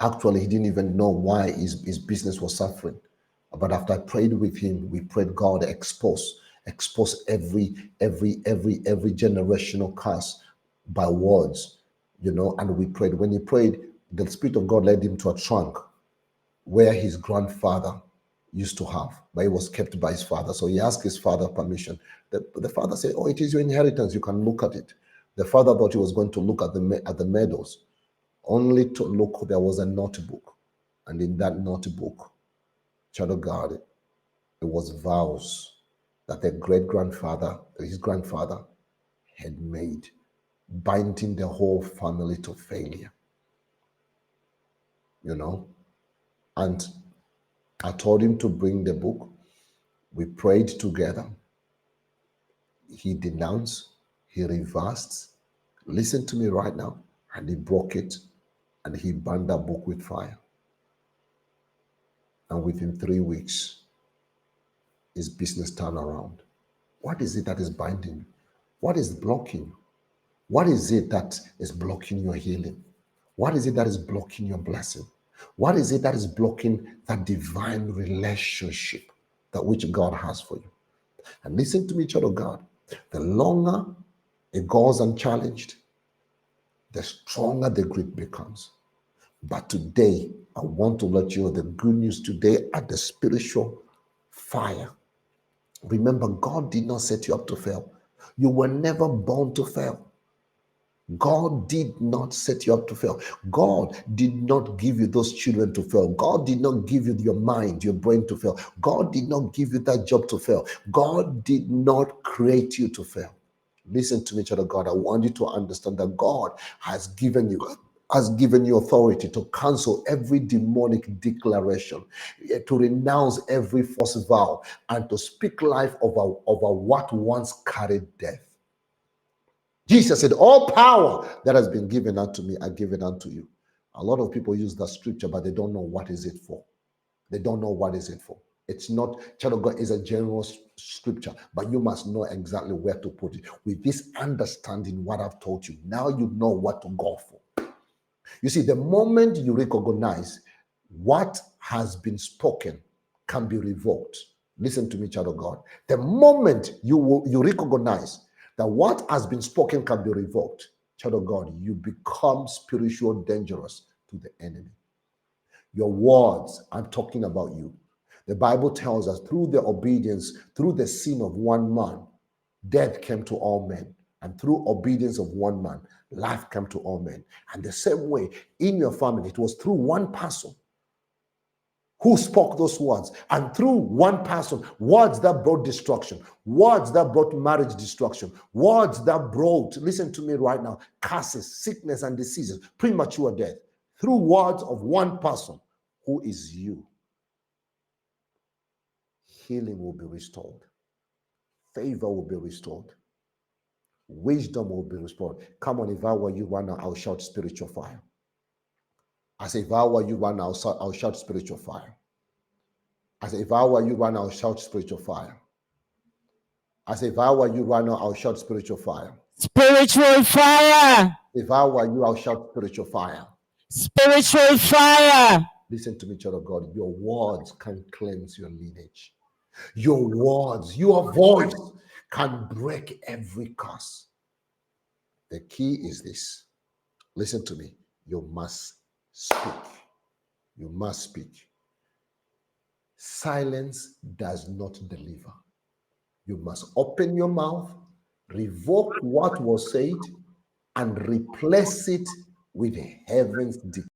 Actually, he didn't even know why his business was suffering. But after I prayed with him, we prayed, God, expose every generational curse by words, and we prayed. When he prayed, the Spirit of God led him to a trunk where his grandfather used to have, but it was kept by his father. So he asked his father permission. The father said, "Oh, it is your inheritance. You can look at it." The father thought he was going to look at the meadows, only to look. There was a notebook, and in that notebook, child of God, it was vows that their great grandfather, his grandfather, had made, binding the whole family to failure. And I told him to bring the book. We prayed together. He denounced, he reversed. Listen to me right now. And he broke it, and he burned that book with fire. And within 3 weeks, his business turned around. What is it that is binding you? What is blocking you? What is it that is blocking your healing? What is it that is blocking your blessing? What is it that is blocking that divine relationship that which God has for you? And listen to me, child of God. The longer it goes unchallenged, the stronger the grip becomes. But today, I want to let you know the good news today at the spiritual fire. Remember, God did not set you up to fail. You were never born to fail. God did not set you up to fail. God did not give you those children to fail. God did not give you your mind, your brain to fail. God did not give you that job to fail. God did not create you to fail. Listen to me, child of God. I want you to understand that God has given you authority to cancel every demonic declaration, to renounce every false vow, and to speak life over what once carried death. Jesus said, all power that has been given unto me, I give it unto you. A lot of people use that scripture, but they don't know what is it for. They don't know what is it for. It's not, child of God, is a general scripture, but you must know exactly where to put it. With this understanding, what I've taught you, now you know what to go for. You see, the moment you recognize what has been spoken can be revoked. Listen to me, child of God. The moment you recognize that what has been spoken can be revoked, child of God, you become spiritual dangerous to the enemy. Your words, I'm talking about you. The Bible tells us through the obedience, through the sin of one man, death came to all men. And through obedience of one man, life came to all men. And the same way, in your family, it was through one person who spoke those words. And through one person, words that brought destruction, words that brought marriage destruction, words that brought, listen to me right now, curses, sickness, and diseases, premature death. Through words of one person, who is you, healing will be restored. Favor will be restored. Wisdom will be restored. Come on, if I were you right now, I'll shout spiritual fire. I say, if I were you right now, I'll shout spiritual fire. I say, if I were you right now, I'll shout spiritual fire. I say, if I were you right now, I'll shout spiritual fire. Spiritual fire. If I were you, I'll shout spiritual fire. Spiritual fire. Listen to me, child of God. Your words can cleanse your lineage. Your words, your voice can break every curse. The key is this. Listen to me. You must speak. You must speak. Silence does not deliver. You must open your mouth, revoke what was said, and replace it with heaven's decree.